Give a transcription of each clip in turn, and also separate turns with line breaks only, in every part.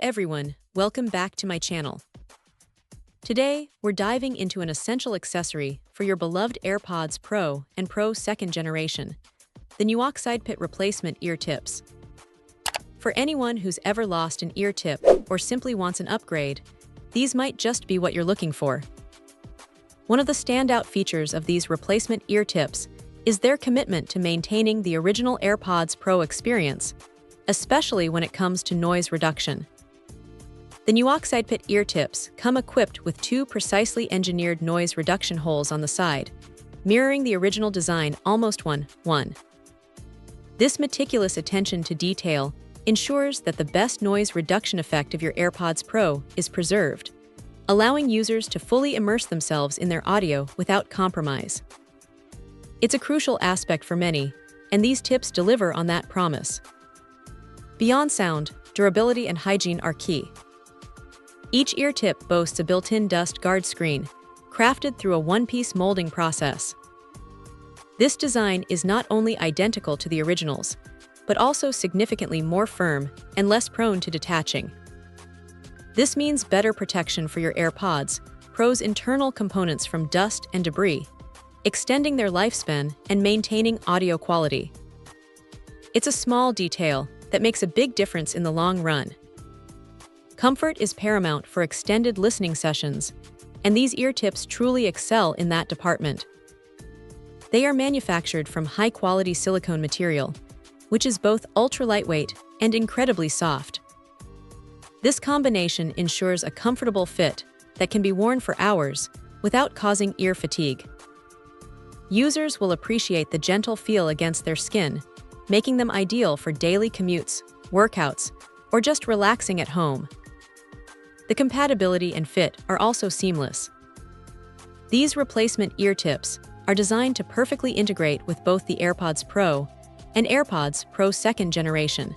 everyone, welcome back to my channel. Today, we're diving into an essential accessory for your beloved AirPods Pro and Pro 2nd generation, the Nuoxidepet replacement ear tips. For anyone who's ever lost an ear tip or simply wants an upgrade, these might just be what you're looking for. One of the standout features of these replacement ear tips is their commitment to maintaining the original AirPods Pro experience, especially when it comes to noise reduction. The Nuoxidepet ear tips come equipped with two precisely engineered noise reduction holes on the side, mirroring the original design almost one-to-one. This meticulous attention to detail ensures that the best noise reduction effect of your AirPods Pro is preserved, allowing users to fully immerse themselves in their audio without compromise. It's a crucial aspect for many, and these tips deliver on that promise. Beyond sound, durability and hygiene are key. Each ear tip boasts a built-in dust guard screen, crafted through a one-piece molding process. This design is not only identical to the originals, but also significantly more firm and less prone to detaching. This means better protection for your AirPods Pro's internal components from dust and debris, extending their lifespan and maintaining audio quality. It's a small detail that makes a big difference in the long run. Comfort is paramount for extended listening sessions, and these ear tips truly excel in that department. They are manufactured from high-quality silicone material, which is both ultra-lightweight and incredibly soft. This combination ensures a comfortable fit that can be worn for hours without causing ear fatigue. Users will appreciate the gentle feel against their skin, making them ideal for daily commutes, workouts, or just relaxing at home. The compatibility and fit are also seamless. These replacement ear tips are designed to perfectly integrate with both the AirPods Pro and AirPods Pro 2nd generation.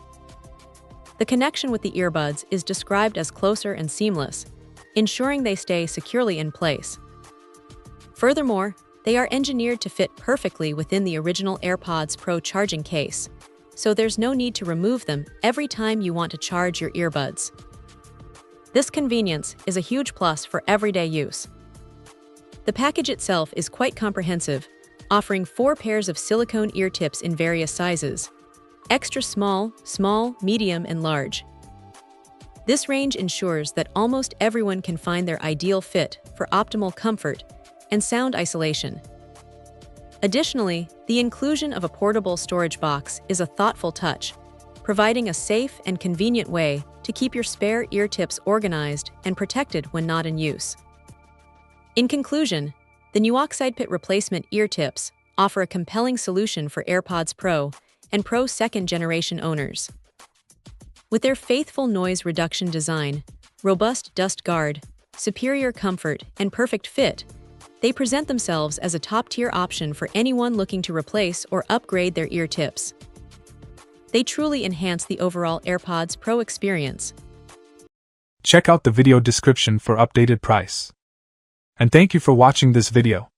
The connection with the earbuds is described as closer and seamless, ensuring they stay securely in place. Furthermore, they are engineered to fit perfectly within the original AirPods Pro charging case, so there's no need to remove them every time you want to charge your earbuds. This convenience is a huge plus for everyday use. The package itself is quite comprehensive, offering 4 pairs of silicone ear tips in various sizes: extra small, small, medium, and large. This range ensures that almost everyone can find their ideal fit for optimal comfort and sound isolation. Additionally, the inclusion of a portable storage box is a thoughtful touch, providing a safe and convenient way to keep your spare ear tips organized and protected when not in use. In conclusion, the Nuoxidepet replacement ear tips offer a compelling solution for AirPods Pro and Pro 2nd generation owners. With their faithful noise reduction design, robust dust guard, superior comfort, and perfect fit, they present themselves as a top-tier option for anyone looking to replace or upgrade their ear tips. They truly enhance the overall AirPods Pro experience.
Check out the video description for updated price. And thank you for watching this video.